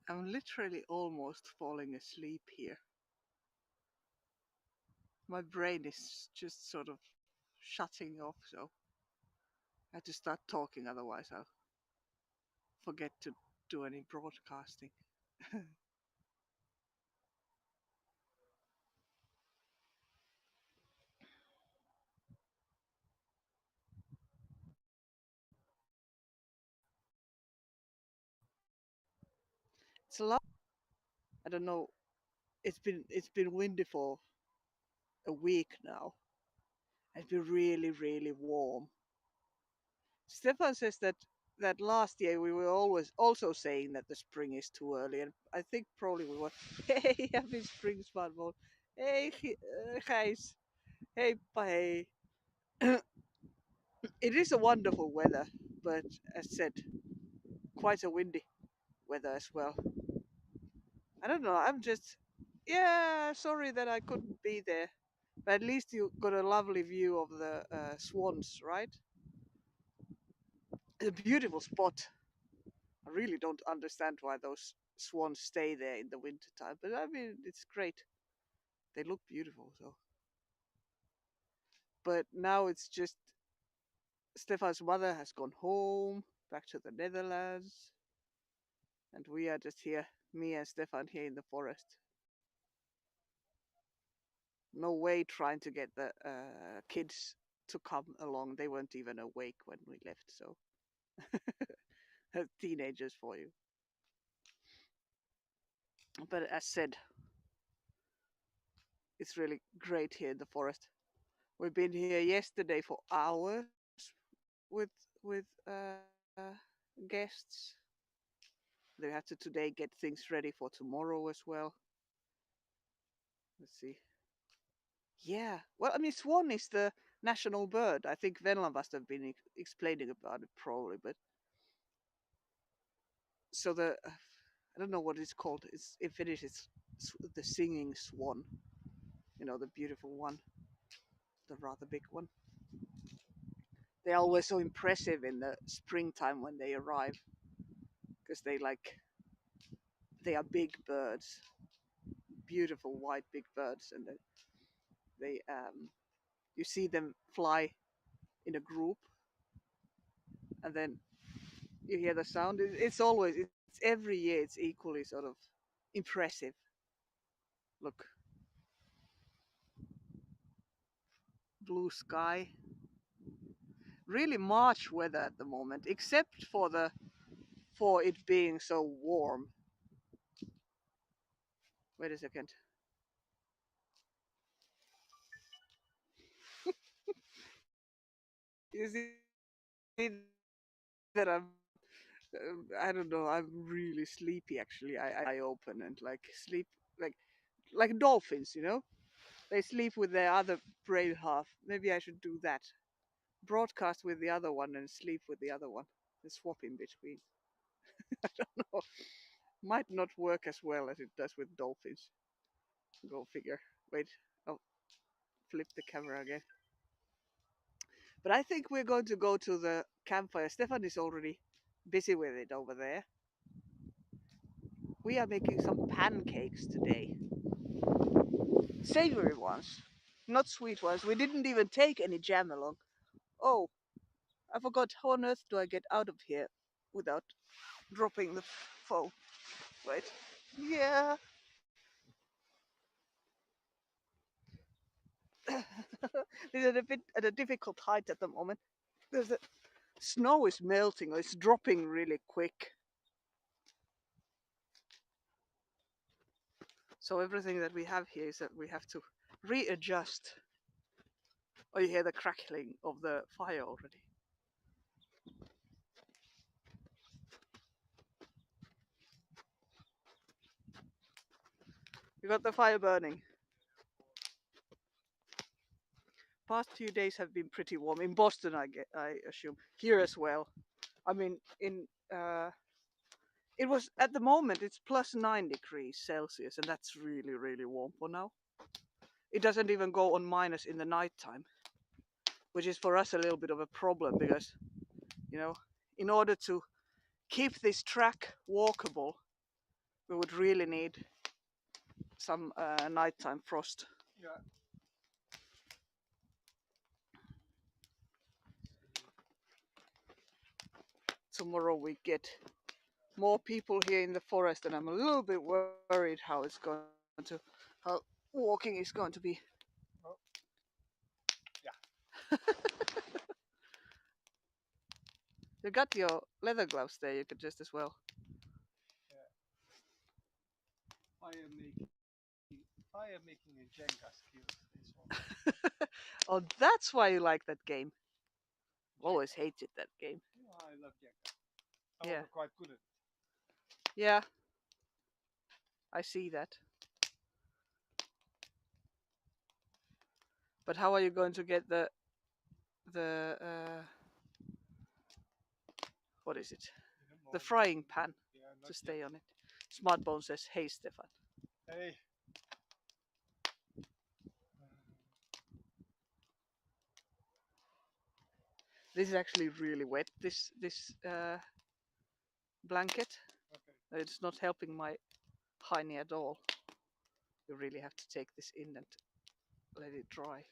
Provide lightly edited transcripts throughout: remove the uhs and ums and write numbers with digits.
I'm literally almost falling asleep here. My brain is just sort of shutting off, so I have to start talking, otherwise I'll forget to do any broadcasting. It's a lot. I don't know. It's been windy for a week now. It's been really, really warm. Stefan says that last year we were always also saying that the spring is too early, and I think probably we were. Hey, happy spring, Smartphone. Hey, guys. Hey, bye. It is a wonderful weather, but as said, quite a windy weather as well. I don't know. I'm just, yeah, sorry that I couldn't be there. But at least you got a lovely view of the swans, right? It's a beautiful spot. I really don't understand why those swans stay there in the winter time, but I mean, it's great. They look beautiful, so. But now it's just Stefan's mother has gone home, back to the Netherlands, and we are just here, me and Stefan here in the forest. No way trying to get the kids to come along. They weren't even awake when we left, so teenagers for you. But as said, it's really great here in the forest. We've been here yesterday for hours with with guests. They have to today get things ready for tomorrow as well. Let's see. Yeah, well, I mean, swan is the national bird. I think Venla must have been explaining about it probably, but so the I don't know what it's called. It's in Finnish. It's the singing swan. You know, the beautiful one, the rather big one. They're always so impressive in the springtime when they arrive because they are big birds, beautiful white big birds, and they you see them fly in a group, and then you hear the sound. It's every year it's equally sort of impressive. Look, blue sky, really March weather at the moment, except for it being so warm. Wait a second. You see that I don't know. I'm really sleepy actually. I open and like sleep like like dolphins, you know. They sleep with their other brain half. Maybe I should do that. Broadcast with the other one and sleep with the other one. And swap in between. I don't know. Might not work as well as it does with dolphins. Go figure. Wait, I'll flip the camera again. But I think we're going to go to the campfire. Stefan is already busy with it over there. We are making some pancakes today. Savory ones, not sweet ones. We didn't even take any jam along. Oh, I forgot. How on earth do I get out of here without dropping the phone? Right. Yeah. This is a bit at a difficult height at the moment. There's a snow is melting. It's dropping really quick. So everything that we have here is that we have to readjust. Oh, you hear the crackling of the fire already. We got the fire burning. Past few days have been pretty warm in Boston. I assume here as well. I mean, in it was at the moment it's plus 9 degrees Celsius, and that's really really warm for now. It doesn't even go on minus in the nighttime, which is for us a little bit of a problem because, you know, in order to keep this track walkable, we would really need some nighttime frost. Yeah. Tomorrow we get more people here in the forest, and I'm a little bit worried how it's going to, how walking is going to be. Oh. Yeah. You got your leather gloves there. You could just as well. Yeah. I am making a Jenga skills this one. Oh, that's why you like that game. Always hated that game. Yeah, I love Jenga. I'm Yeah. also quite good at it. Yeah, I see that. But how are you going to get the what is it? The frying pan to stay on it. Smartbone says, "Hey, Stefan." Hey. This is actually really wet. This blanket. Okay. It's not helping my hiney at all. You really have to take this in and let it dry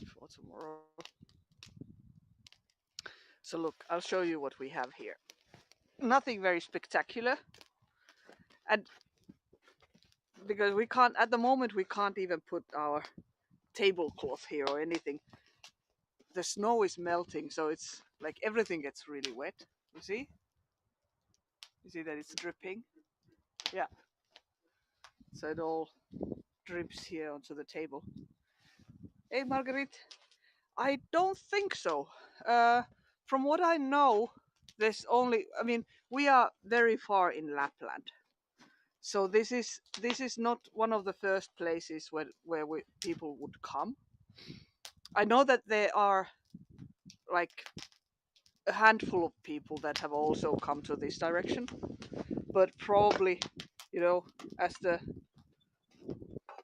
for tomorrow. So look, I'll show you what we have here. Nothing very spectacular. And because we can't, at the moment, we can't even put our tablecloth here or anything. The snow is melting, so it's like everything gets really wet. You see? You see that it's dripping? Yeah. So it all drips here onto the table. Hey, Marguerite. I don't think so. From what I know, there's only. I mean, we are very far in Lapland, so this is not one of the first places where people would come. I know that there are like a handful of people that have also come to this direction, but probably, as the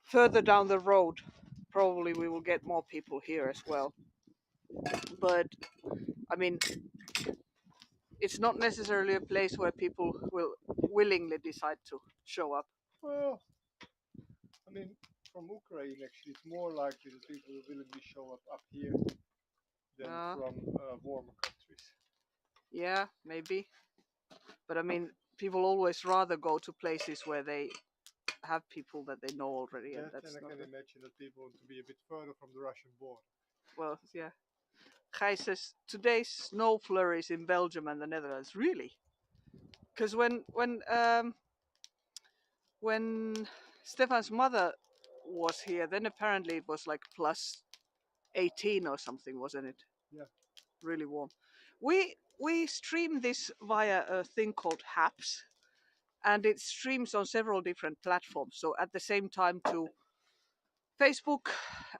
further down the road, probably we will get more people here as well. But I mean, it's not necessarily a place where people will willingly decide to show up. Well, I mean, from Ukraine, actually, it's more likely that people will willingly show up here than from warmer countries. Yeah, maybe. But I mean, people always rather go to places where they have people that they know already, and That, that's and I not. can imagine that people want to be a bit further from the Russian border. Well, yeah. Gijs says today's snow flurries in Belgium and the Netherlands. Really? Because when Stefan's mother was here, then apparently it was like plus 18 or something, wasn't it? Yeah. Really warm. We stream this via a thing called Haps, and it streams on several different platforms. So at the same time to Facebook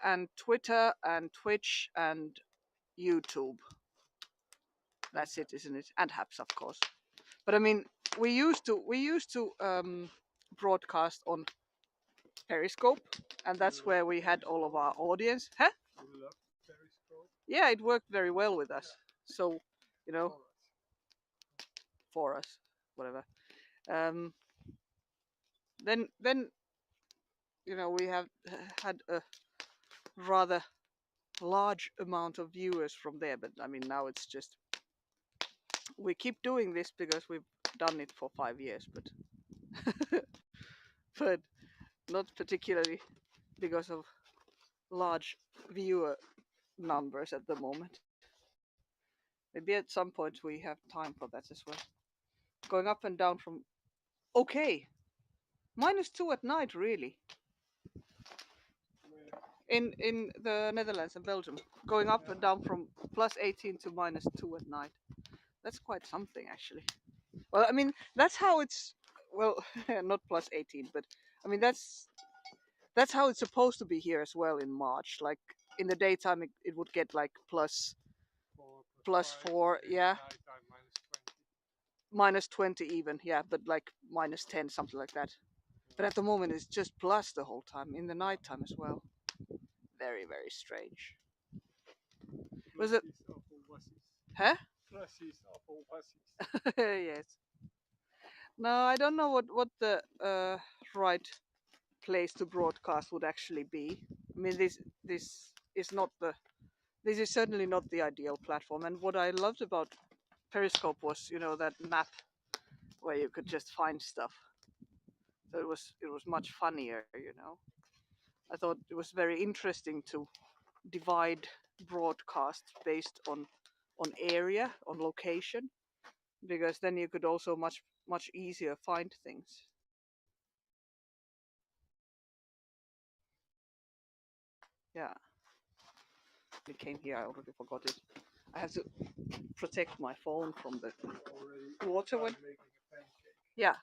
and Twitter and Twitch and YouTube. That's it, isn't it? And Haps, of course. But I mean, we used to broadcast on Periscope, and that's where we had all of our audience. Huh? You love Periscope? Yeah, it worked very well with us. So, for us, whatever. Um, then we have had a rather large amount of viewers from there, but I mean now it's just we keep doing this because we've done it for 5 years, but but not particularly because of large viewer numbers at the moment. Maybe at some point we have time for that as well. Going up and down from okay, -2 at night, really. In the Netherlands and Belgium, going up and down from +18 to -2 at night. That's quite something, actually. Well, I mean, that's how it's. Well, not +18, but I mean that's how it's supposed to be here as well in March. Like in the daytime, it would get like +4, yeah, -20 even, yeah, but like -10, something like that. But at the moment, it's just plus the whole time in the nighttime as well. Very, very strange. Was it? Huh? Yes. No, I don't know what the right place to broadcast would actually be. I mean, this is not the this is certainly not the ideal platform. And what I loved about Periscope was, you know, that map where you could just find stuff. So it was much funnier, you know. I thought it was very interesting to divide broadcast based on area, on location, because then you could also much easier find things. Yeah, it came here. I already forgot it. I have to protect my phone from the water. When yeah,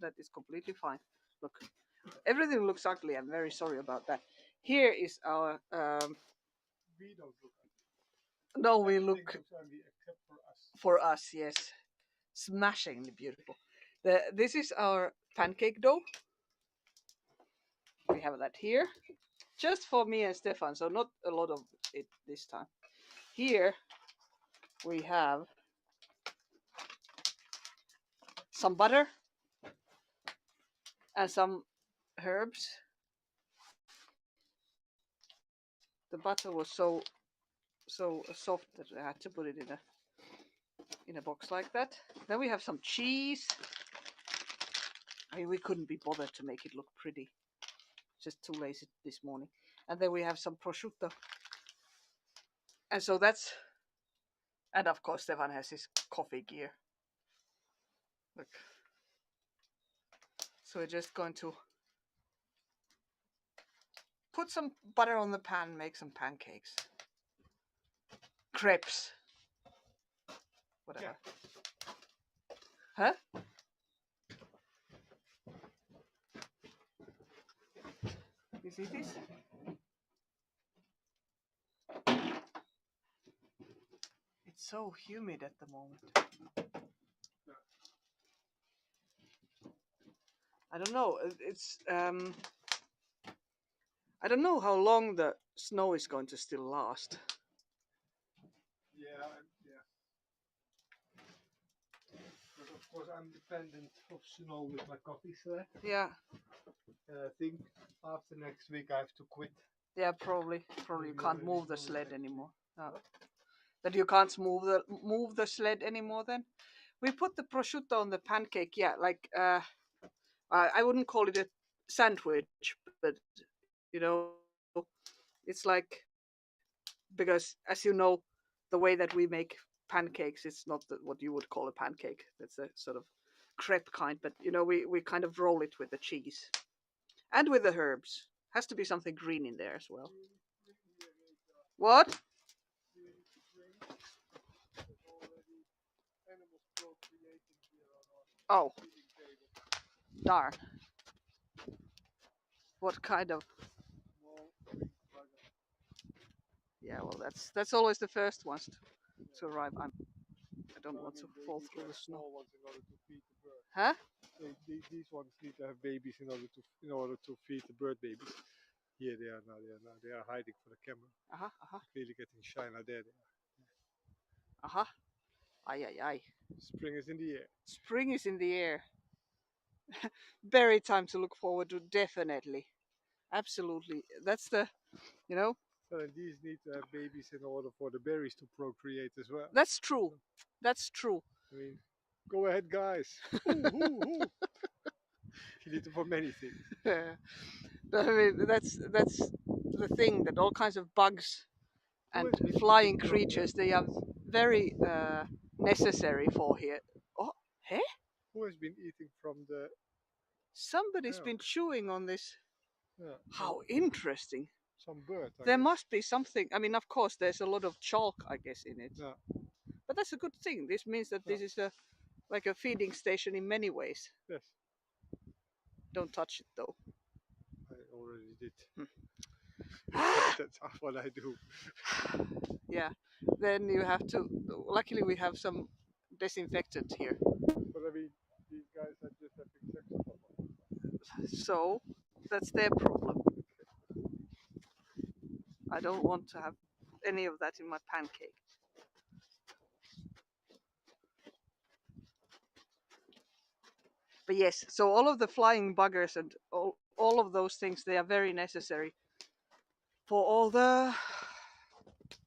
that is completely fine. Look, everything looks ugly. I'm very sorry about that. Here is our. We don't look ugly. No, we Everything look looks ugly except for us. for us. Yes, smashingly beautiful. This is our pancake dough. We have that here, just for me and Stefan. So not a lot of it this time. Here we have some butter and some herbs. The butter was so soft that I had to put it in a box like that. Then we have some cheese. I mean, we couldn't be bothered to make it look pretty. Just too lazy this morning. And then we have some prosciutto. And so that's, and of course Stefan has his coffee gear. Look. So we're just going to put some butter on the pan, make some pancakes. Crepes. Whatever. Yeah. Huh? You see this? It's so humid at the moment. I don't know. It's I don't know how long the snow is going to still last. Yeah. But of course, I'm dependent of snow with my coffee sled. Yeah. I think after next week I have to quit. Yeah, probably you can't move the sled anymore. No. That you can't move the sled anymore. Then we put the prosciutto on the pancake. Yeah, like I wouldn't call it a sandwich, but you know, it's like, because as you know, the way that we make pancakes, it's not what you would call a pancake. That's a sort of crepe kind, but you know, we kind of roll it with the cheese and with the herbs. Has to be something green in there as well. What? Oh, darn. What kind of? Yeah, well, that's always the first ones to arrive. I don't want to fall through the snow. Huh? These ones need to have babies in order to feed the bird babies. Here they are now. They are hiding for the camera. Clearly getting shy now. There they are. Ay, ay, ay. Spring is in the air. Spring is in the air. Berry time to look forward to, definitely. Absolutely. That's the, you know. So these need to have babies in order for the berries to procreate as well. That's true. That's true. I mean, go ahead, guys. You need it for many things. I mean, that's the thing, that all kinds of bugs and flying creatures, they are very necessary for here. Oh, hey? Who has been eating from the... Somebody's been chewing on this. Yeah. How interesting. Some bird. There must be something. I mean, of course, there's a lot of chalk, I guess, in it. Yeah. But that's a good thing. This means that this is like a feeding station in many ways. Yes. Don't touch it, though. I already did. That's what I do. Yeah. Then you have to. Luckily, we have some disinfectant here. But I mean, these guys are just having sex with them. So that's their problem. I don't want to have any of that in my pancake. But yes, so all of the flying buggers and all of those things, they are very necessary for all the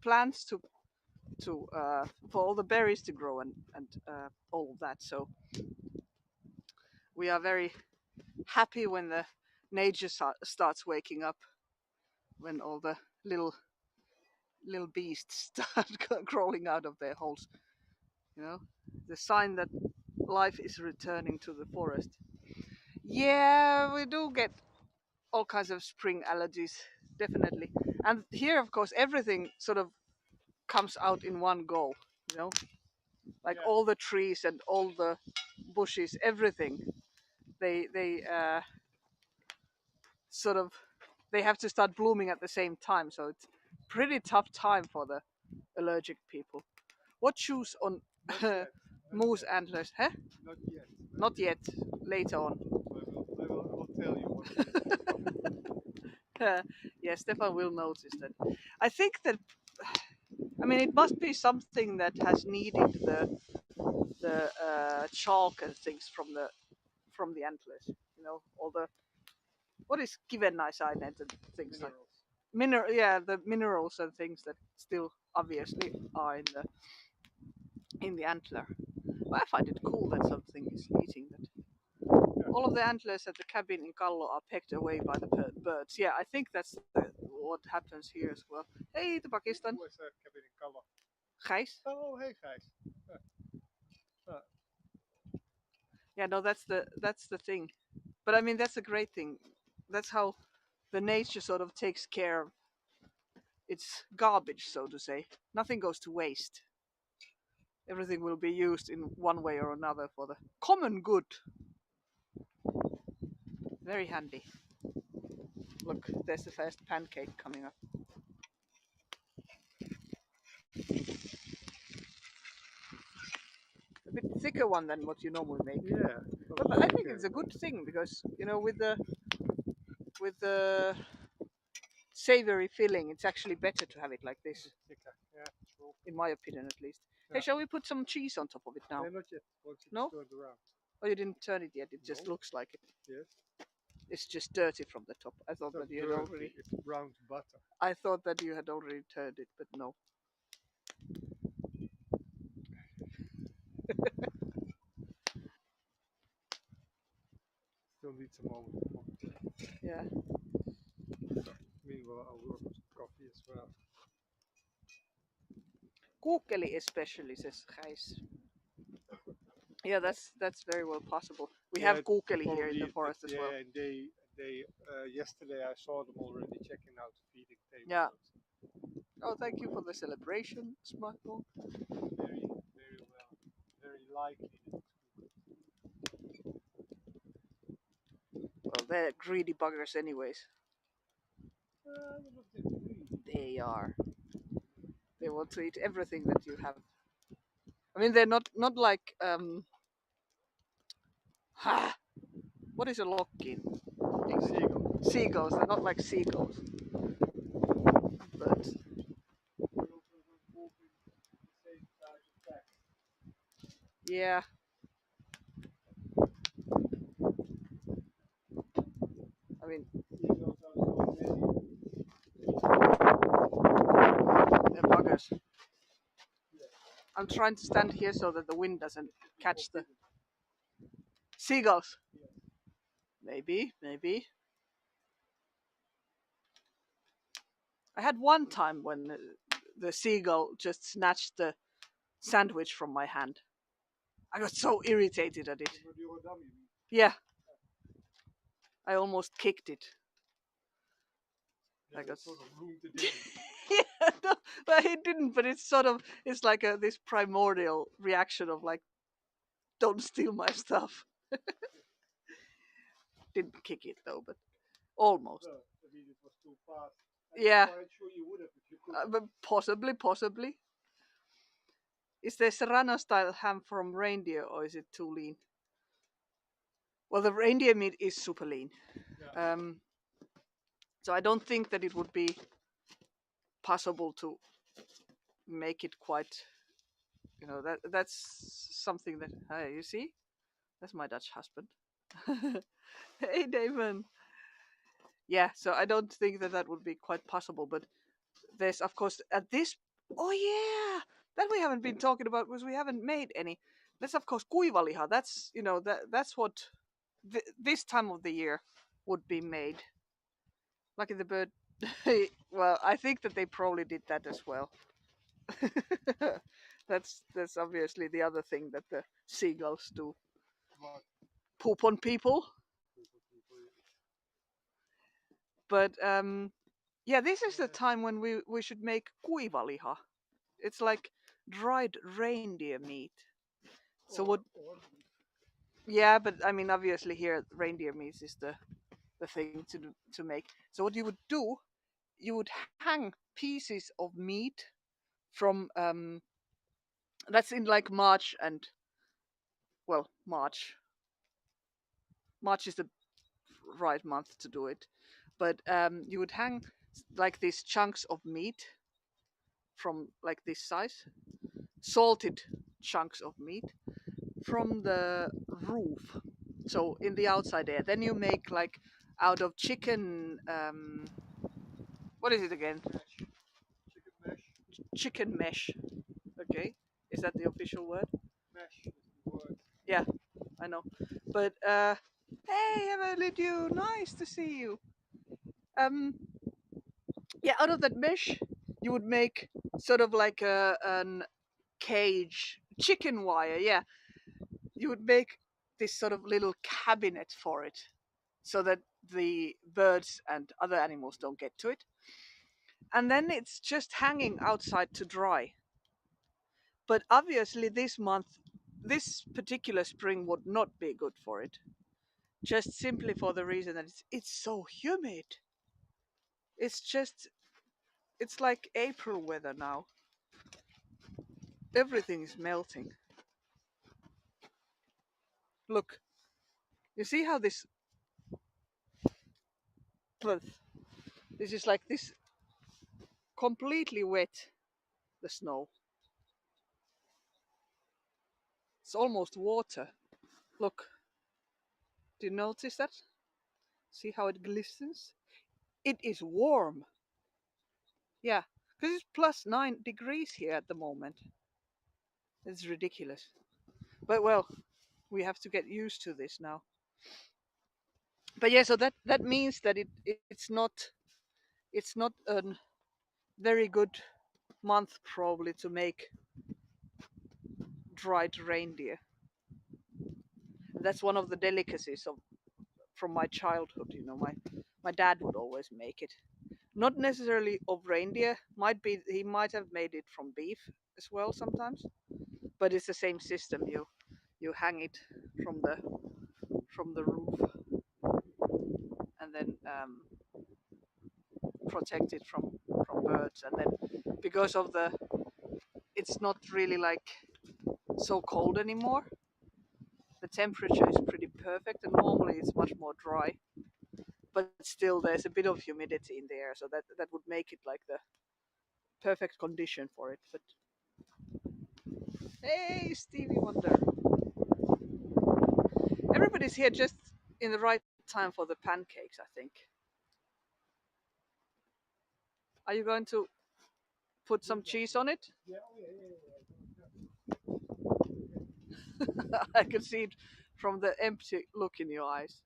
plants to for all the berries to grow and all of that. So we are very happy when the nature starts waking up, when all the little beasts start crawling out of their holes. You know, the sign that life is returning to the forest. Yeah, we do get all kinds of spring allergies, definitely. And here, of course, everything sort of comes out in one go. You know, like all the trees and all the bushes, everything. They sort of they have to start blooming at the same time. So it's pretty tough time for the allergic people. What shoes on moose antlers? Huh? Not yet. Not yet. Later on. I will tell you what it is. Yeah, Stefan will notice that. I think that, I mean, it must be something that has needed the chalk and things from the antlers. You know, all the what is kivennäisaine and things like the minerals and things that still obviously are in the antler. Well, I find it cool that something is eating that. All of the antlers at the cabin in Kallo are pecked away by the birds. Yeah, I think that's what happens here as well. Hey, to Pakistan. Who is cabin in Kallo? Gijs. Oh, hey, Gijs. Yeah, no, that's the thing. But I mean, that's a great thing. That's how the nature sort of takes care of its garbage, so to say. Nothing goes to waste. Everything will be used in one way or another for the common good. Very handy. Look, there's the first pancake coming up. A bit thicker one than what you normally make. Yeah. But I think it's a good thing because, you know, with the savory filling, it's actually better to have it like this. Thicker. Yeah, true. In my opinion, at least. Yeah. Hey, shall we put some cheese on top of it now? Not yet. Once it's no? turned around. Oh, you didn't turn it yet. It just looks like it. Yes. It's just dirty from the top. I thought that you had already. It's browned butter. I thought that you had already turned it, but no. Still need some more. Yeah. Meanwhile, I'll work with coffee as well. Kuukkeli especially, says Gijs. Yeah, that's very well possible. We have kuukkeli here in the forest as well. Yeah, and they yesterday I saw them already checking out the feeding table. Yeah. Oh, thank you for the celebration, smartphone. Very, very well. Very likely. Well, they're greedy buggers anyways. They are. They want to eat everything that you have. I mean, they're not like what is a lokkin? Seagulls. Seagulls. They're not like seagulls. But yeah. I mean, they're buggers. I'm trying to stand here so that the wind doesn't catch the seagulls. Maybe. I had one time when the seagull just snatched the sandwich from my hand. I got so irritated at it. Yeah. I almost kicked it. Yeah, I got sort of ruined the day. yeah, no, but it didn't. But it's like this primordial reaction of like, don't steal my stuff. Didn't kick it though, but almost. No, I mean, it was too fast. Yeah. I'm quite sure you would have if you could. But possibly. Is there Serrano style ham from reindeer or is it too lean? Well, the reindeer meat is super lean. Yeah. So I don't think that it would be possible to make it quite, you know, that's something that, hey, you see? That's my Dutch husband. Hey, Damon. Yeah, so I don't think that that would be quite possible, but there's, of course, at this. Oh, yeah! That we haven't been talking about because we haven't made any. That's, of course, kuivaliha. That's, that's what this time of the year would be made. Lucky the bird. Well, I think that they probably did that as well. That's obviously the other thing that the seagulls do. What? Poop on people. But yeah, this is the time when we should make kuivaliha. It's like dried reindeer meat. So what? Yeah, but I mean, obviously here reindeer meat is the thing to make. So what you would do, you would hang pieces of meat from that's in like March and well March. March is the right month to do it, but you would hang like these chunks of meat from like this size, salted chunks of meat from the roof, so in the outside air. Then you make like out of chicken. What is it again? Mesh. Chicken mesh. Chicken mesh. Okay, is that the official word? Mesh is the word. Yeah, I know. But hey, Emily, you nice to see you. Um, yeah, out of that mesh, you would make sort of like an cage, chicken wire. Yeah, you would make this sort of little cabinet for it, so that the birds and other animals don't get to it. And then it's just hanging outside to dry. But obviously, this month, this particular spring would not be good for it. Just simply for the reason that it's so humid. It's just, it's like April weather now. Everything is melting. Look, you see how this is like this completely wet, the snow. It's almost water. Look, do you notice that? See how it glistens? It is warm. Yeah, because it's plus 9 degrees here at the moment. It's ridiculous. But well, we have to get used to this now. But yeah, so that means that it's not a very good month probably to make dried reindeer. That's one of the delicacies of from my childhood. My dad would always make it. Not necessarily of reindeer. Might be he might have made it from beef as well sometimes. But it's the same system. You hang it from the roof and then protect it from birds. And then because of the it's not really like so cold anymore. The temperature is pretty perfect, and normally it's much more dry. But still, there's a bit of humidity in the air, so that would make it like the perfect condition for it. But hey, Stevie Wonder! Everybody's here just in the right time for the pancakes, I think. Are you going to put some cheese on it? Yeah, I can see it from the empty look in your eyes.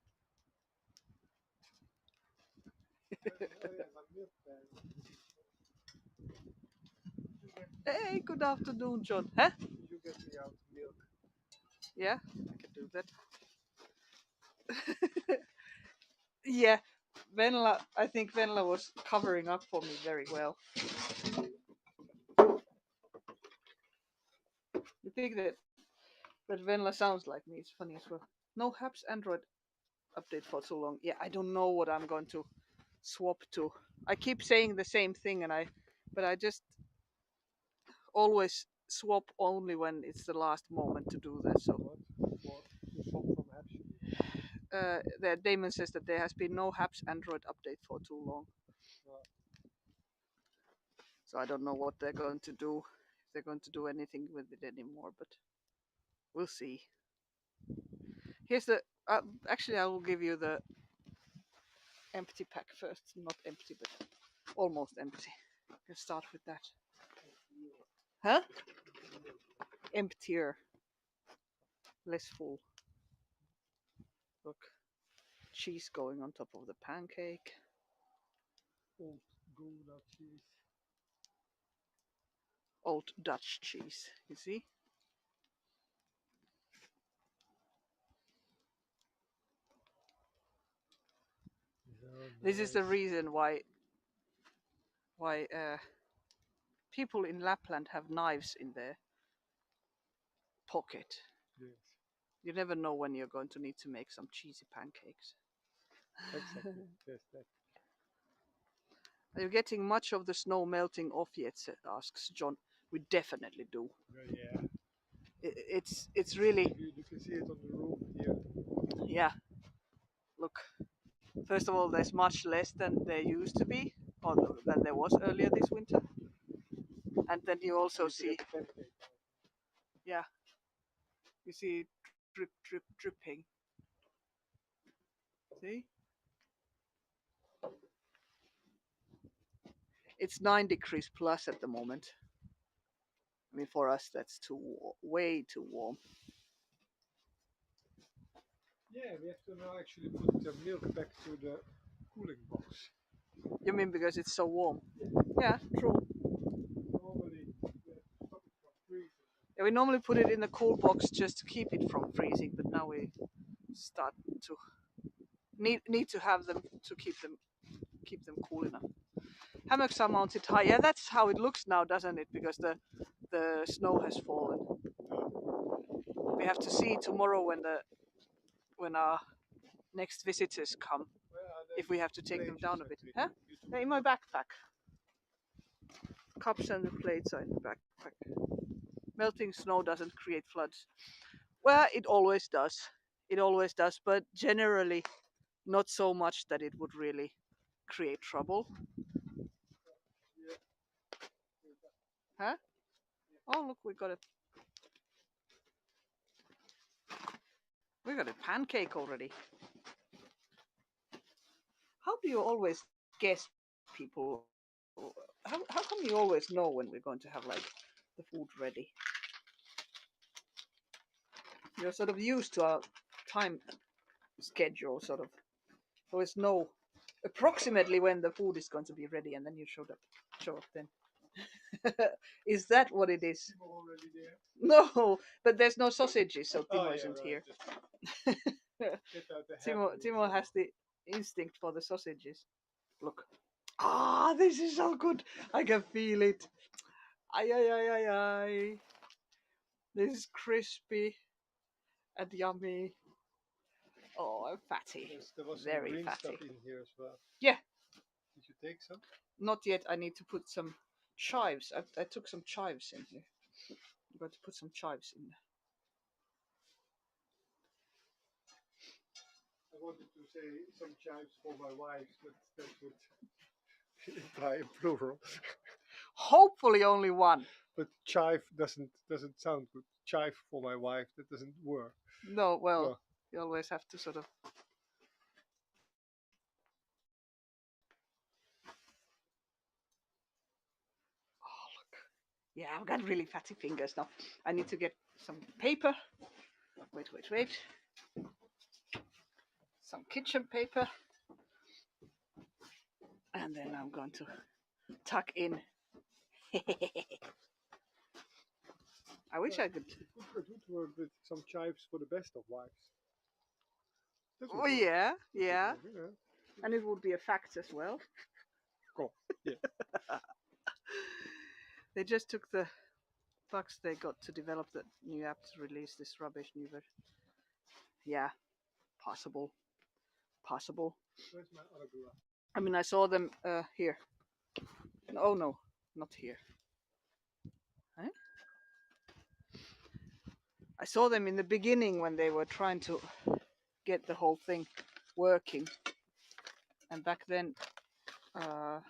Hey, good afternoon, John. Huh? You get me out milk. Yeah, I can do that. Yeah, Venla, I think Venla was covering up for me very well. You think that Venla sounds like me? It's funny as well. No Haps Android update for too long. Yeah, I don't know what I'm going to swap to. I keep saying the same thing, but I just always swap only when it's the last moment to do that. So What? You swap from apps? the Damon says that there has been no Haps Android update for too long. So I don't know what they're going to do. If they're going to do anything with it anymore, but we'll see. Here's the. Actually, I will give you the empty pack first. Not empty, but almost empty. Let's start with that. Huh? Emptier. Less full. Look. Cheese going on top of the pancake. Old Gouda cheese. Old Dutch cheese, you see? This is the reason why people in Lapland have knives in their pocket. Yes. You never know when you're going to need to make some cheesy pancakes. Exactly. Yes, that. Are you getting much of the snow melting off yet? Asks John. We definitely do. Yeah. It's really. You can see it on the roof here. Yeah. Look. First of all, there's much less than there used to be, or than there was earlier this winter. And then you also see. Yeah. You see drip, drip, dripping. See? It's 9 degrees plus at the moment. I mean, for us, that's way too warm. Yeah, we have to now actually put the milk back to the cooling box. You mean because it's so warm? Yeah, true. Normally, we have to stop it from freezing. Yeah, we normally put it in the cool box just to keep it from freezing, but now we start to need to have them to keep them cool enough. Hammocks are mounted high. Yeah, that's how it looks now, doesn't it? Because the snow has fallen. We have to see tomorrow when our next visitors come, if we have to take them down a bit. Huh? They're in my backpack. Cups and the plates are in the backpack. Melting snow doesn't create floods. Well, it always does. It always does, but generally not so much that it would really create trouble. Huh? Oh, look, we got a pancake already. How do you always guess people? How come you always know when we're going to have like the food ready? You're sort of used to our time schedule, sort of. Always know approximately when the food is going to be ready, and then you show up then. Is that what it is? Already there? No, but there's no sausages, so Timo isn't right. here. Timo has the instinct for the sausages. Look. Ah, this is so good. I can feel it. Ay, ay, ay, ay, ay. This is crispy and yummy. Oh, I'm fatty. Yes, there was very some green fatty. stuff in here as well. Yeah. Did you take some? Not yet. I need to put some chives. I took some chives in here. I'm going to put some chives in there. I wanted to say some chives for my wife, but that would imply plural. Hopefully only one. But chive doesn't sound good. Chive for my wife, that doesn't work. No, well, you always have to sort of. Oh, look. Yeah, I've got really fatty fingers now. I need to get some paper. Wait. Some kitchen paper. And then I'm going to tuck in. I wish I could. It would work with some chives for the best of wives. Oh, yeah. And it would be a fact as well. Cool. Yeah. They just took the bucks they got to develop the new app to release this rubbish new version. Yeah, possible. Where's my autograph? I mean, I saw them here. Oh no, not here. Huh? I saw them in the beginning when they were trying to get the whole thing working, and back then, the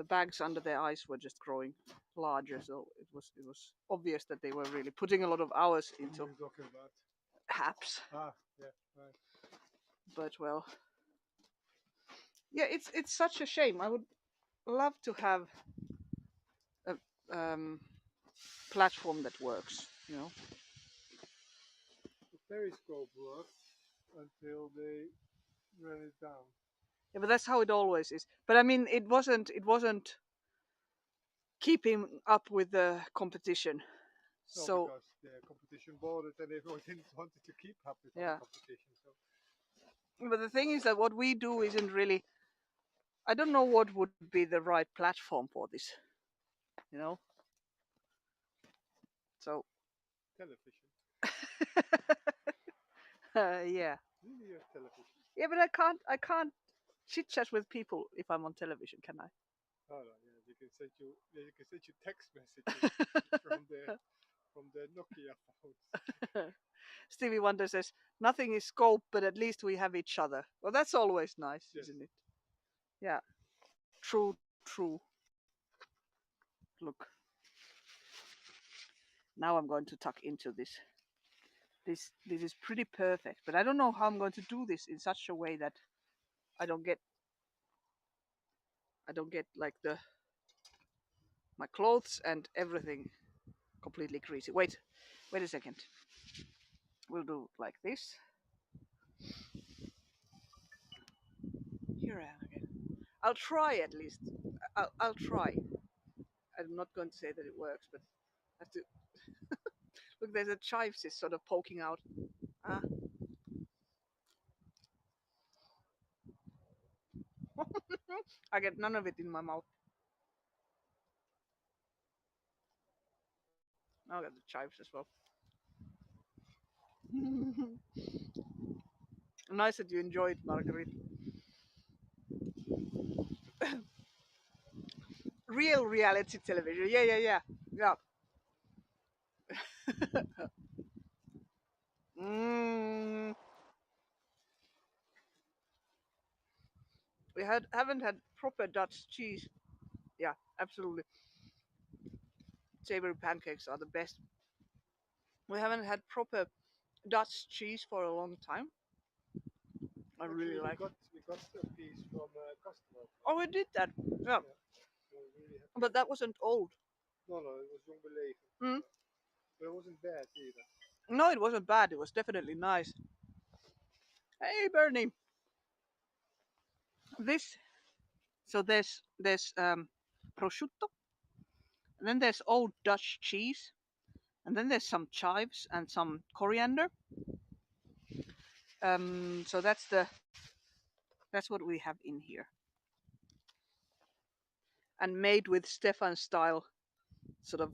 bags under their eyes were just growing larger, so it was obvious that they were really putting a lot of hours into. What are you talking about? perhaps. Ah, yeah, right. But well, yeah, it's such a shame. I would love to have a platform that works. You know. The periscope worked until they ran it down. Yeah, but that's how it always is. But I mean, it wasn't keeping up with the competition. No, So because the competition bought it and everyone didn't wanted to keep up with yeah. other competition. So But the thing is that what we do isn't really. I don't know what would be the right platform for this. You know. So television. yeah. Linear television. Yeah, but I can't chit chat with people if I'm on television, can I? Oh no, yeah, you can send you text messages from the Nokia phones. Stevie Wonder says nothing is scope, but at least we have each other. Well, that's always nice, Yes. isn't it? Yeah. True, true. Look. Now I'm going to tuck into this. This is pretty perfect, but I don't know how I'm going to do this in such a way that I don't get like the my clothes and everything completely greasy. Wait a second. We'll do like this. Here I am again. I'll try at least. I'll try. I'm not going to say that it works, but I have to look. There's a chives is sort of poking out. Ah. I get none of it in my mouth. I'll get the chives as well. Nice that you enjoyed, Marguerite. Real reality television. Yeah. mm, we haven't had proper Dutch cheese. Yeah, absolutely. Savory pancakes are the best. We haven't had proper Dutch cheese for a long time. I really Actually, like. we got a piece from a customer. Oh, we did that. Yeah, Yeah, we're really happy. but that wasn't old. No, it was Jong Beleven. Mm. But it wasn't bad either. No, it wasn't bad. It was definitely nice. Hey, Bernie. This. So there's prosciutto, and then there's old Dutch cheese, and then there's some chives and some coriander. So that's what we have in here, and made with Stefan style, sort of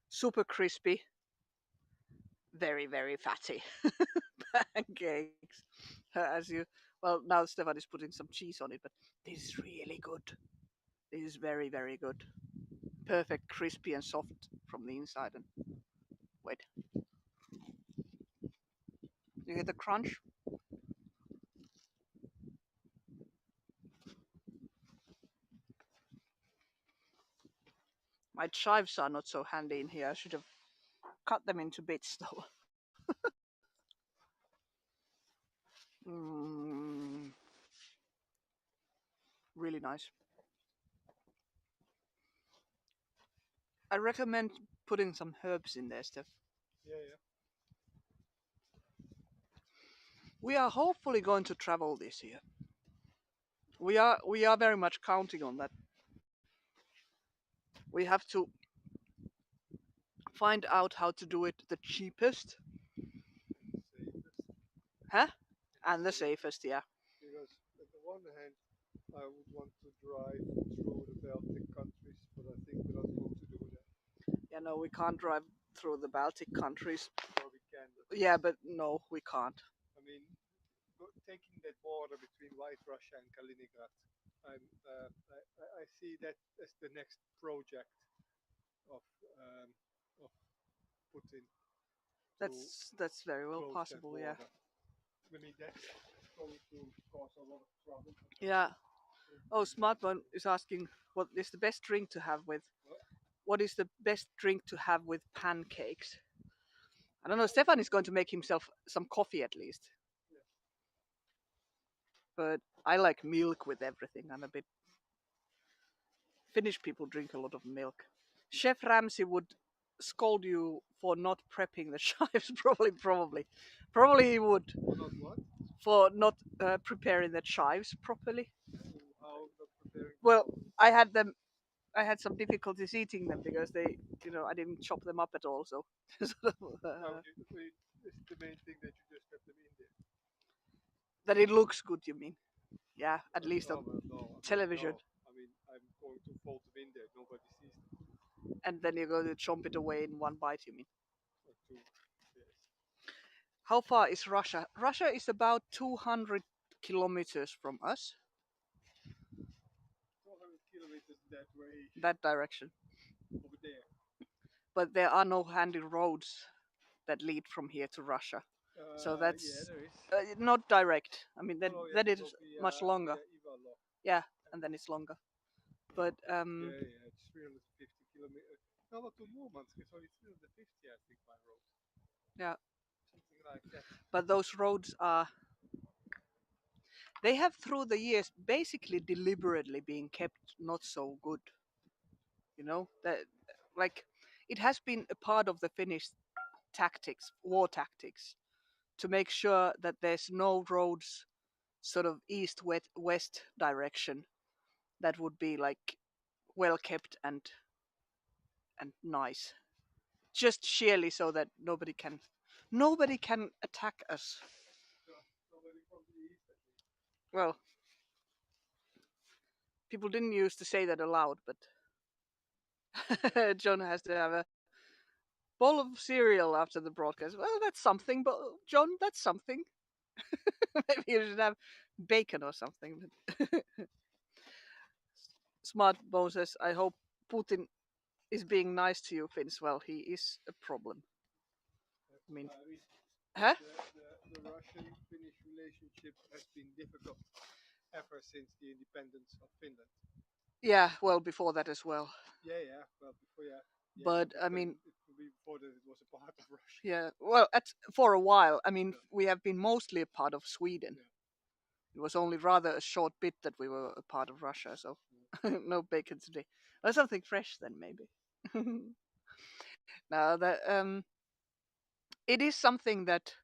super crispy, very fatty pancakes. As you well now, Stefan is putting some cheese on it, but this is really good. This is very good. Perfect, crispy and soft from the inside. And wait, you hear the crunch? My chives are not so handy in here. I should have cut them into bits though. mm, really nice. I recommend putting some herbs in there, Steph. Yeah. We are hopefully going to travel this year. We are very much counting on that. We have to find out how to do it the cheapest, huh? And the safest, yeah. Because on the one hand, I would want to drive through the Baltic countries, but I think we're not going to do that. Yeah, no, we can't drive through the Baltic countries. Or we can. Yeah, but no, we can't. I mean, taking that border between White Russia and Kaliningrad, I see that as the next project of of Putin. That's very well possible, yeah. I mean, that's going to cause a lot of trouble. Yeah. Oh, Smartphone is asking what is the best drink to have with. What is the best drink to have with pancakes? I don't know. Stefan is going to make himself some coffee at least. Yeah. But I like milk with everything. I'm a bit. Finnish people drink a lot of milk. Chef Ramsay would scold you for not prepping the chives. Probably he would. Or not what? For not preparing the chives properly. How not preparing? Well, I had them. I had some difficulties eating them because they, I didn't chop them up at all. So, It's the main thing that you just have them in there. that it looks good. You mean? Yeah, at least on No. television. I mean, I'm going to fold them in there. Nobody sees them. And then you're going to chomp it away in one bite. You mean? Or two. Yes. How far is Russia? Russia is about 200 kilometers from us. 200 kilometers that way. That direction. Over there. But there are no handy roads that lead from here to Russia. So that's there is. not direct. I mean, that is Via, much longer. Ivalo. Yeah, and then it's longer. But it's 350 kilometers. No, to Murmansk, so it's 350, I think, by road. Yeah. Something like that. But those roads are. They have through the years basically deliberately been kept not so good. That like it has been a part of the Finnish tactics, war tactics, to make sure that there's no roads sort of east west direction that would be like well kept and nice, just sheerly so that nobody can attack us. Nobody from the east, at least. Well, people didn't used to say that aloud, but John has to have a bowl of cereal after the broadcast. Well, that's something, but John, that's something. Maybe you should have bacon or something. Smart Bo says, I hope Putin is being nice to you, Finns. Well, he is a problem. I mean, huh? The Russian-Finnish relationship has been difficult ever since the independence of Finland. Yeah, well, before that as well. Yeah. Well, before, yeah. But I mean, before that, it was a part of Russia. Yeah, well, for a while. I mean, we have been mostly a part of Sweden. Yeah. It was only rather a short bit that we were a part of Russia, so no bacon today. Or something fresh then, maybe. Now that it is something that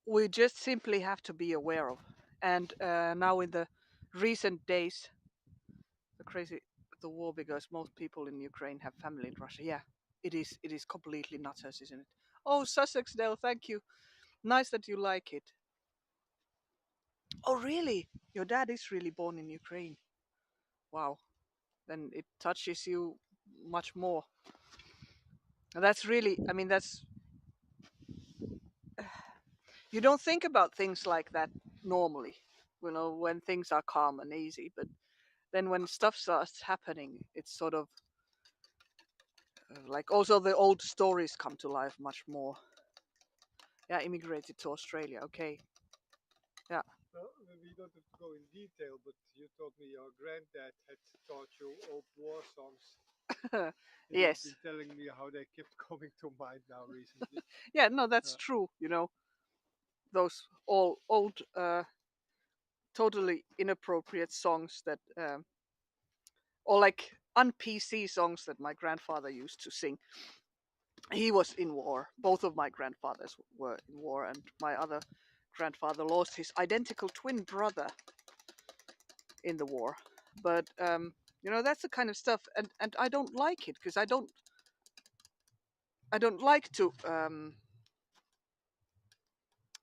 we just simply have to be aware of. And now in the recent days, the war, because most people in Ukraine have family in Russia. Yeah, it is completely nutters, isn't it? Oh, Sussexdale, thank you. Nice that you like it. Oh, really? Your dad is really born in Ukraine. Wow. Then it touches you much more. That's really, I mean, you don't think about things like that normally, when things are calm and easy. But then when stuff starts happening, it's sort of like also the old stories come to life much more. Yeah, immigrated to Australia. Okay. Yeah. Well, we don't have to go in detail, but you told me your granddad had taught you old war songs. Yes. You've been telling me how they kept coming to mind now recently. Yeah, no, that's true. Those all old, totally inappropriate songs that, or like un-PC songs that my grandfather used to sing. He was in war. Both of my grandfathers were in war, and my other grandfather lost his identical twin brother in the war. But that's the kind of stuff, and I don't like it because I don't like to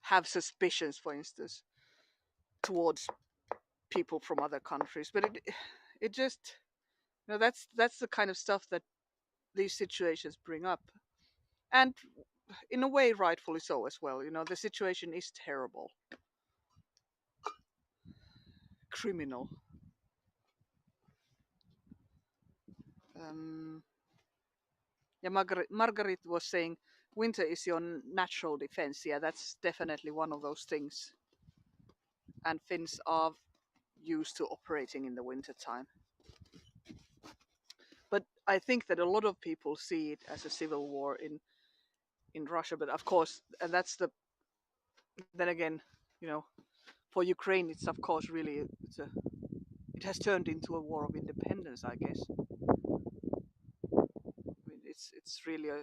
have suspicions, for instance, towards people from other countries. But it just that's the kind of stuff that these situations bring up, and in a way, rightfully so as well. The situation is terrible, criminal. Yeah, Margaret was saying winter is your natural defense. Yeah, that's definitely one of those things. And Finns are used to operating in the winter time. But I think that a lot of people see it as a civil war in Russia, but of course, and that's the then again, you know, for Ukraine, it's of course really it has turned into a war of independence, I guess. I mean, it's really a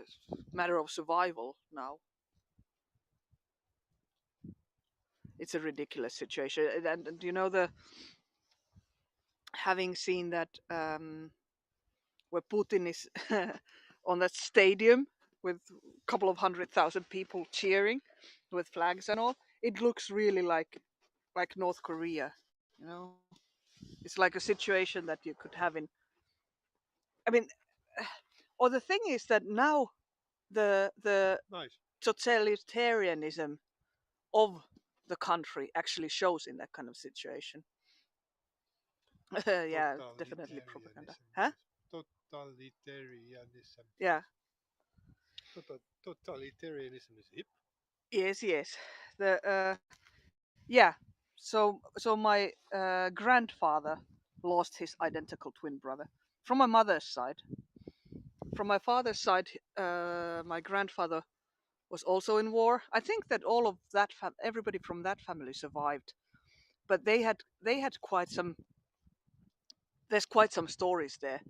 matter of survival now. It's a ridiculous situation, and you know the having seen that where Putin is on that stadium with a couple of 100,000 people cheering with flags and all. It looks really like North Korea. You know, it's like a situation that you could have in. I mean, or the thing is that now the Nice. totalitarianism of the country actually shows in that kind of situation. Yeah, definitely propaganda. Totalitarianism. Huh? Yes. Totalitarianism. Yeah. Yes. Totalitarianism is hip. Yes. Yes. The yeah. So my grandfather lost his identical twin brother from my mother's side. From my father's side, my grandfather was also in war. I think that all of that everybody from that family survived, but they had quite some. There's quite some stories there.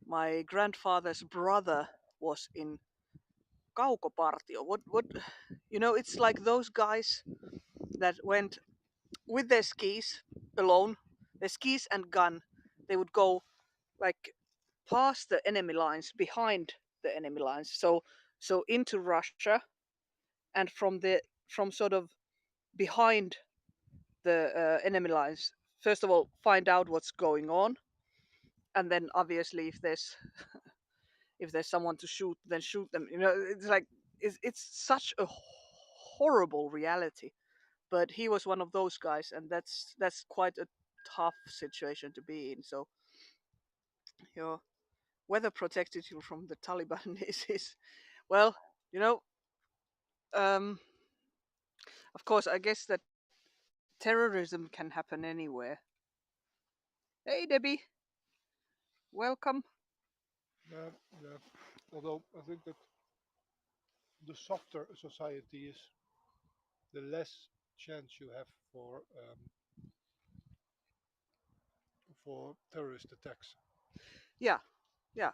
My grandfather's brother was in Kaukopartio. What you know? It's like those guys that went with their skis alone, their skis and gun. They would go like past the enemy lines, behind the enemy lines, so into Russia, and from sort of behind the enemy lines. First of all, find out what's going on, and then obviously if there's someone to shoot, then shoot them. You know, it's like it's such a horrible reality. But he was one of those guys, and that's quite a tough situation to be in. So your whether protected you from the Taliban is well, you know, um, of course, I guess that terrorism can happen anywhere. Hey, Debbie, welcome. Yeah, yeah. Although I think that the softer a society is, the less chance you have for terrorist attacks. Yeah, yeah.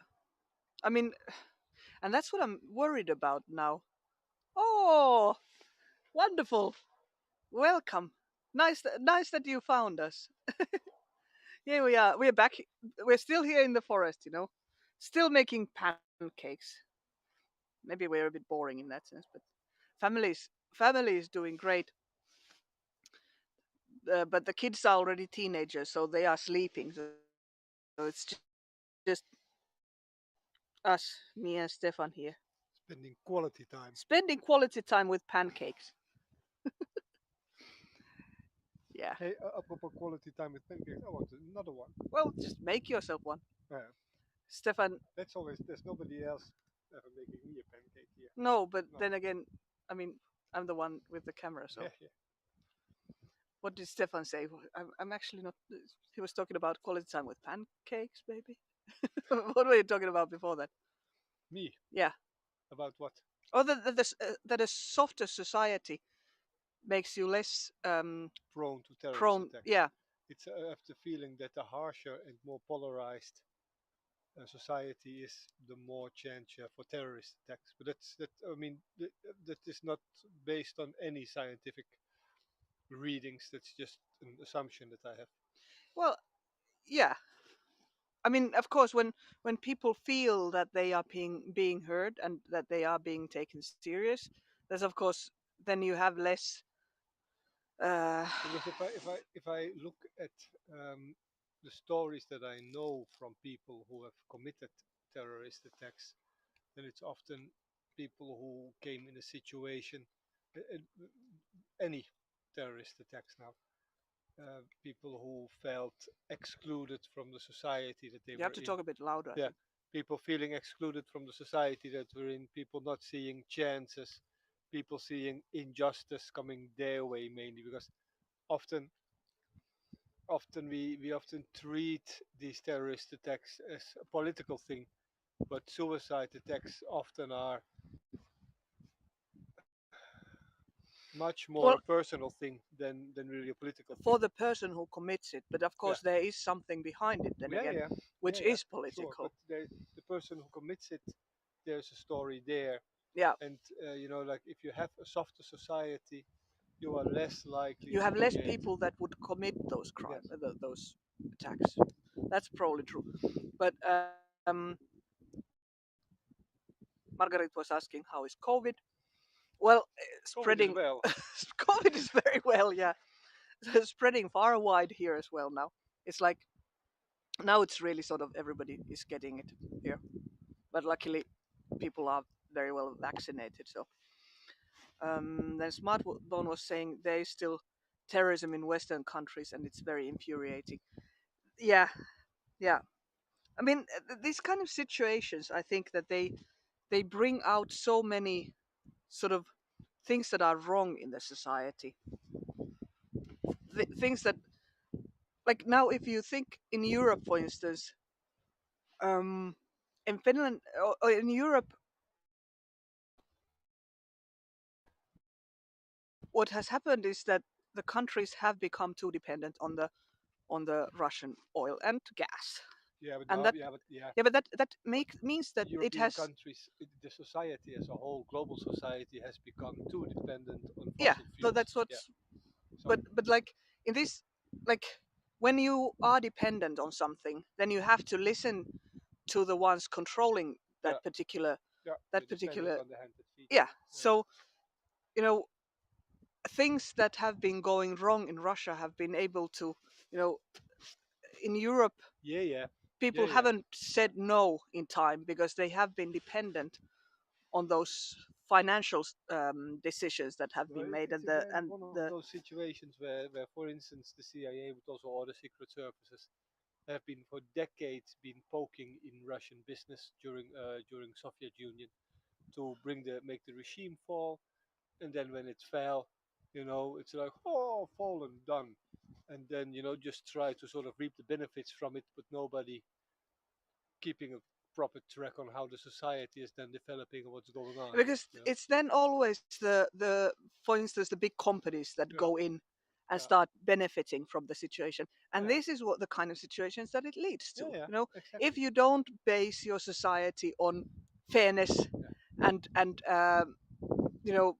I mean, and that's what I'm worried about now. Oh, wonderful. Welcome. Nice that you found us. Here we are. We're back. We're still here in the forest, you know, still making pancakes. Maybe we're a bit boring in that sense, but family is doing great. But the kids are already teenagers, so they are sleeping. So it's just us, me and Stefan here, Spending quality time. spending quality time with pancakes. Yeah. Hey, apropos quality time with pancakes, I want another one. Well, just make yourself one, Yeah, Stefan. that's always. There's nobody else ever making me a pancake here. No, but No. then again, I mean, I'm the one with the camera, so Yeah, yeah. what did Stefan say? I'm actually not. He was talking about quality time with pancakes, maybe. What were you talking about before that? Me Yeah. about what? Oh, that a softer society makes you less Prone to terrorist prone. attacks. Yeah. It's I have the feeling that the harsher and more polarized society is, the more chance you have for terrorist attacks. But that's that. I mean, that is not based on any scientific readings. That's just an assumption that I have. Well, yeah. I mean, of course, when people feel that they are being heard and that they are being taken serious, there's of course then you have less. Uh, Because if I look at the stories that I know from people who have committed terrorist attacks, then it's often people who came in a situation, uh, uh, any terrorist attacks now, people who felt excluded from the society that they you have were to in. talk a bit louder, I Yeah, think. people feeling excluded from the society that we're in, people not seeing chances, people seeing injustice coming their way mainly because often we often treat these terrorist attacks as a political thing, but suicide attacks often are much more a Well, personal thing than really a political thing. for the person who commits it, but of Yeah, course there is something behind it. Then yeah, again, yeah, yeah, which yeah. is Sure, but political. the person who commits it, there's a story there, Yeah, and like if you have a softer society, you are less likely you to have less create. people that would commit those Yes. crimes, those attacks. That's probably true. But Margaret was asking how is COVID? Well, COVID is spreading. well. COVID is very well, yeah. Spreading far wide here as well now. It's like now it's really sort of everybody is getting it here, but luckily people are very well vaccinated. So then Smartbone was saying there is still terrorism in Western countries, and it's very infuriating. Yeah, yeah. I mean, these kind of situations, I think that they bring out so many sort of things that are wrong in the society. Things that, like now, if you think in Europe, for instance, um, in Finland or in Europe, what has happened is that the countries have become too dependent on the Russian oil and gas, Yeah, but and no, that yeah. yeah, but that means that it European has countries, the society as a whole, global society, has become too dependent on yeah. fossil So fuels. that's Yeah. what's So but like in this like when you are dependent on something, then you have to listen to the ones controlling yeah, yeah, that you're dependent particular on the hand that feeds yeah. you. Yeah. So you know things that have been going wrong in Russia have been able to you know in Europe Yeah, yeah, yeah, people yeah. haven't said no in time because they have been dependent on those financial decisions that have No, been made it's again one of those situations where, for instance, the CIA, but also other secret services, have been for decades been poking in Russian business during Soviet Union to make the regime fall, and then when it fell, it's like, oh, fallen, done, and then just try to sort of reap the benefits from it, but nobody keeping a proper track on how the society is then developing and what's going on. because You know? it's then always the for instance the big companies that Yeah, go in and yeah, start benefiting from the situation, and yeah, this is what the kind of situations that it leads to. yeah, yeah, If exactly. you don't base your society on fairness Yeah, and you know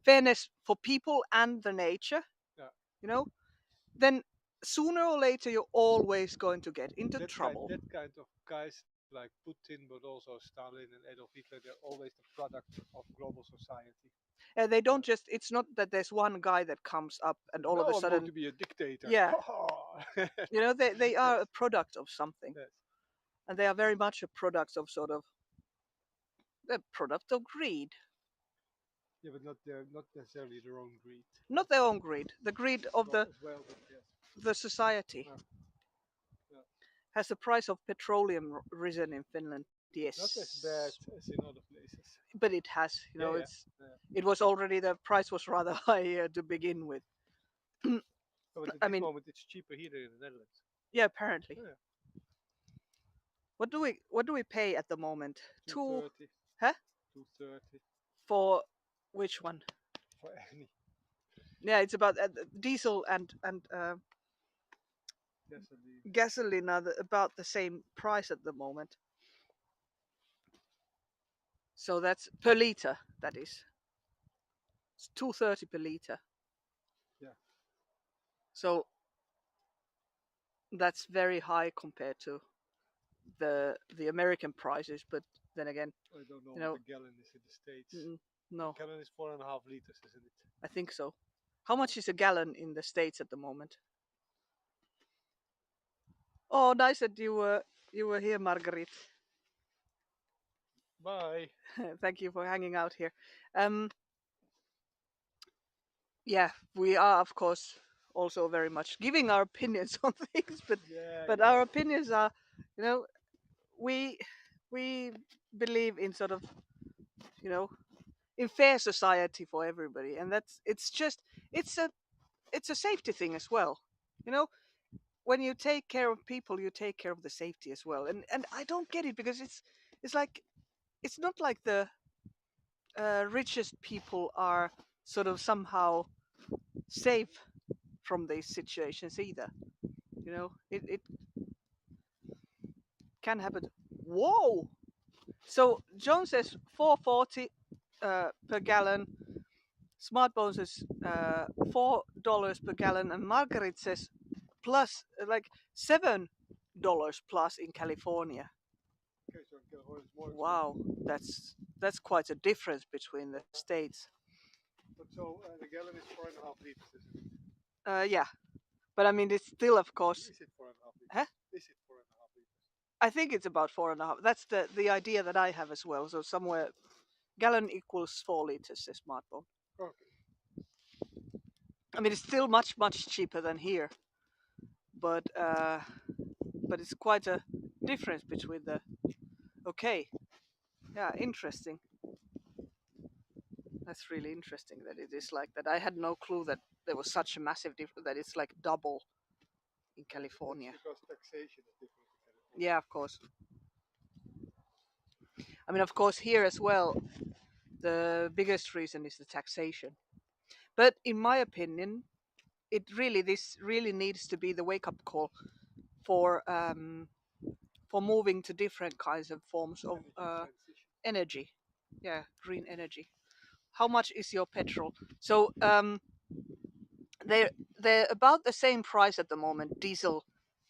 fairness for people and the nature, yeah. you know then sooner or later you're always going to get into That kind, trouble. that kind of guys like Putin, but also Stalin and Adolf Hitler, they're always the product of global society. They Yeah. don't just it's not that there's one guy that comes up and all of a Now I'm going sudden to be a dictator. yeah Yes, they are a product of something, yes. and they are very much a product of sort of the product of greed, Yeah, but not necessarily their own greed. not their own greed, the greed of Well, as well, but yes. the society. Yeah, yeah. Has the price of petroleum risen in Finland? Not as bad Yes, as in other places. but it has. Yeah, yeah, It's yeah. it was already the price was rather high to begin with. Oh, but at I this mean, moment, it's cheaper here than in the Netherlands. yeah, apparently. Yeah, What do we pay at the moment? two Two, thirty, huh? 230 For which one? for any Yeah, it's about diesel and gasoline. gasoline are about the same price at the moment. So that's per liter. That is, it's 230 per liter. Yeah, So that's very high compared to the American prices. But then again, I don't know you what know, a gallon is in the States. mm, A no, gallon is 4.5 liters, isn't it? I think so. How much is a gallon in the States at the moment? Oh, nice that you were here, Marguerite. Bye. Thank you for hanging out here. Um, yeah, we are of course also very much giving our opinions on things, Yeah, but yeah. our opinions are, you know, we we believe in sort of, you know, in fair society for everybody, and that's it's just it's a it's a safety thing as well, you know. When you take care of people, you take care of the safety as well, and I don't get it because it's like it's not like the richest people are sort of somehow safe from these situations either. You know, it can happen. Whoa! So John says 4.40 per gallon. Smartphone says $4 per gallon, and Margaret says plus like $7 plus in California. Okay, so California is more expensive. Wow, that's quite a difference between the states. But so the gallon is 4.5 liters, isn't it? Yeah, but I mean it's still, of course. Is it 4.5 liters? Huh? Is it 4.5 liters? I think it's about 4.5. That's the idea that I have as well. So somewhere gallon equals 4 liters. A smartphone. Okay. I mean it's still much cheaper than here, but it's quite a difference between the. Okay, yeah, interesting. That's really interesting that it is like that. I had no clue that there was such a massive difference, that it's like double in California. That's because taxation is different in California. Yeah, of course. I mean, of course, here as well, the biggest reason is the taxation. But in my opinion, this really needs to be the wake up call for moving to different kinds of forms of energy. Yeah, green energy. How much is your petrol? So they're about the same price at the moment, diesel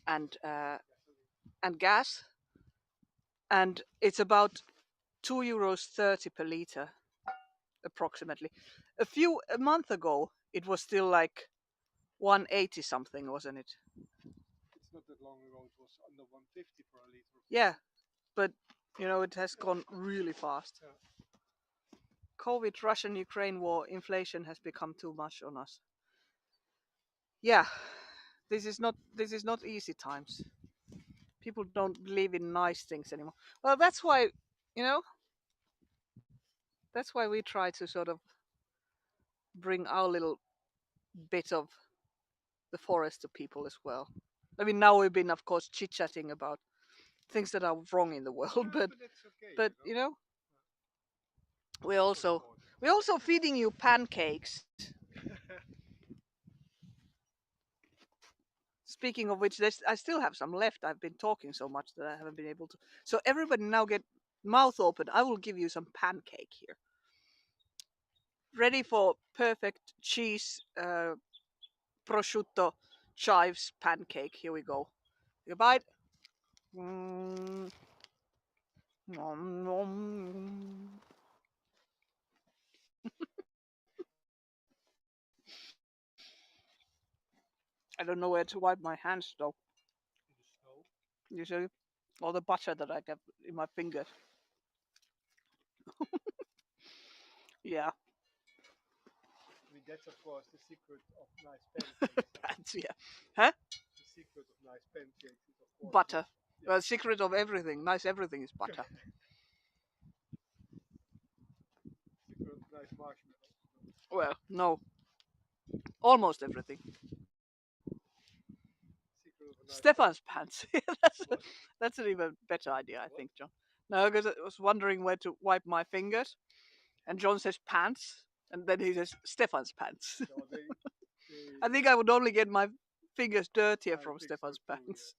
and gas, and it's about €2.30 per liter, approximately. A month ago, it was still like 180 something, wasn't it? It's not that long ago. It was under 150 for a liter. Yeah, but you know it has gone really fast. Yeah. COVID, Russian, Ukraine war, inflation has become too much on us. Yeah, this is not easy times. People don't believe in nice things anymore. Well, that's why, you know, that's why we try to sort of bring our little bit of the forest to people as well. I mean, now we've been, of course, chit-chatting about things that are wrong in the world, Yeah, but that's okay. but you know, we're also feeding you pancakes. Speaking of which, I still have some left. I've been talking so much that I haven't been able to. So everybody now get mouth open. I will give you some pancake here. Ready for perfect cheese prosciutto chives pancake. Here we go. You bite. Mm. Nom, nom. I don't know where to wipe my hands though. In the snow. You see, all the butter that I get in my fingers. Yeah, I mean, that's of course the secret of nice pancakes. that's yeah. Huh? The secret of nice pancakes is of course Butter. Yeah. Well, secret of everything. Nice everything is butter. Secret of nice marshmallows. Well, no, almost everything. Secret of a nice Stefan's pants. that's, What? that's an even better idea, I think, John. No, because I was wondering where to wipe my fingers, and John says pants, and then he says Stefan's pants. No, they I think I would only get my fingers dirtier I from think Stefan's so too, pants.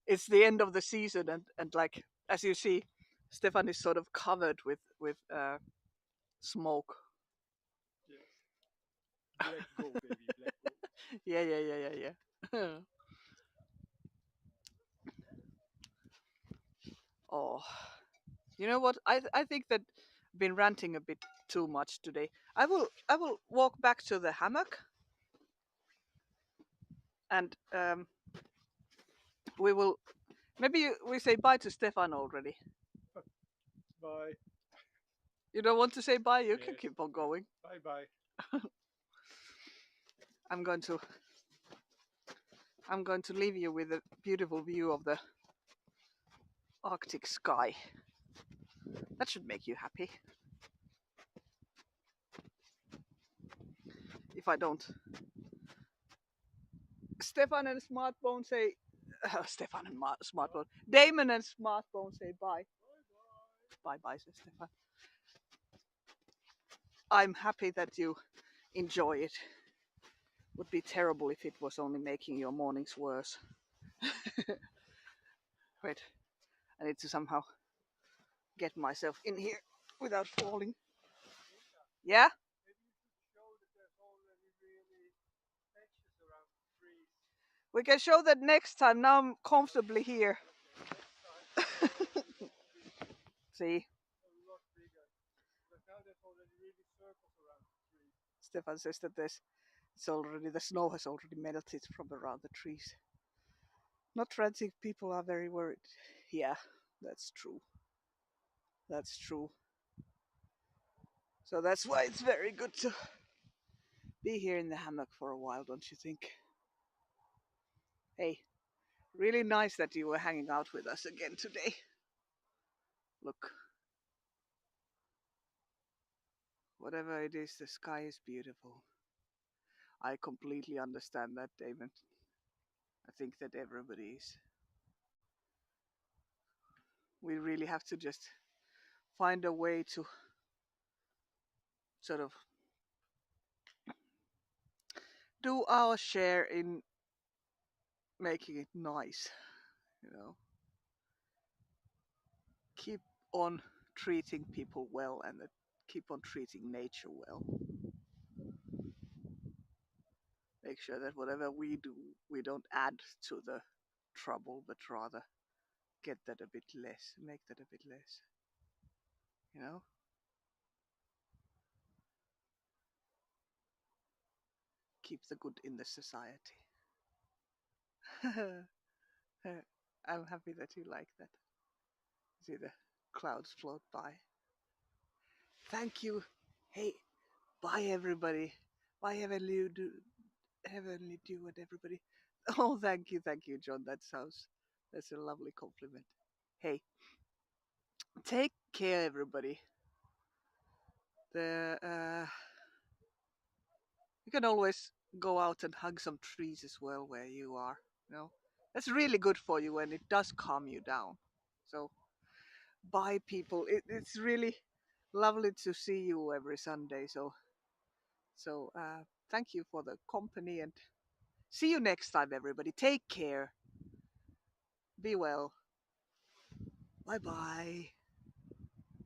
It's the end of the season, and like as you see, Stefan is sort of covered with smoke. Yes. Black go, baby, black go. Yeah. Oh, you know what? I think that I've been ranting a bit too much today. I will walk back to the hammock, and we will maybe we say bye to Stefan already. Bye. You don't want to say bye? You can Yes. keep on going. Bye bye. I'm going to leave you with a beautiful view of the Arctic sky. That should make you happy. If I don't. Stefan and Smartphone say Stefan and Smartphone. Damon and Smartphone say bye. Bye bye, says Stefan. I'm happy that you enjoy it. Would be terrible if it was only making your mornings worse. Wait, I need to somehow get myself in here without falling. Yeah? Maybe you should show that there's already really patches around the trees. We can show that next time. Now I'm comfortably here. Yeah, next time it will be See, a lot bigger. But now there's already really circles around the trees. Stefan says that the snow has already melted from around the trees. Not transit people are very worried. Yeah, that's true. That's true. So that's why it's very good to be here in the hammock for a while, don't you think? Hey, really nice that you were hanging out with us again today. Look, whatever it is, the sky is beautiful. I completely understand that, David. I think that everybody is. We really have to just find a way to sort of do our share in making it nice, you know. Keep on treating people well and keep on treating nature well. Make sure that whatever we do, we don't add to the trouble, but rather get that a bit less, make that a bit less, you know? Keep the good in the society. I'm happy that you like that. See the clouds float by. Thank you. Hey, bye everybody. Bye heavenly dew and everybody. Oh, thank you, John. That's a lovely compliment. Hey, take care, everybody. You can always go out and hug some trees as well where you are. You know, that's really good for you and it does calm you down. So, bye, people. It's really lovely to see you every Sunday. So, thank you for the company and see you next time, everybody. Take care. Be well. Bye bye.